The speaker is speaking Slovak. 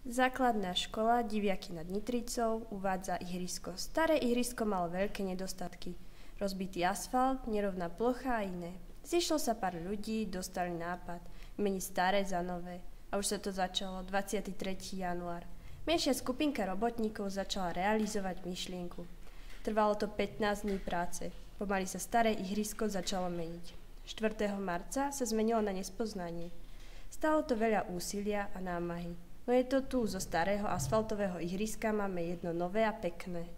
Základná škola Diviaky nad Nitricou uvádza ihrisko. Staré ihrisko malo veľké nedostatky. Rozbitý asfalt, nerovná plocha a iné. Zišlo sa pár ľudí, dostali nápad meniť staré za nové. A už sa to začalo 23. január. Menšia skupinka robotníkov začala realizovať myšlienku. Trvalo to 15 dní práce. Pomaly sa staré ihrisko začalo meniť. 4. marca sa zmenilo na nespoznanie. Stalo to veľa úsilia a námahy. No je to tu, zo starého asfaltového ihriska máme jedno nové a pekné.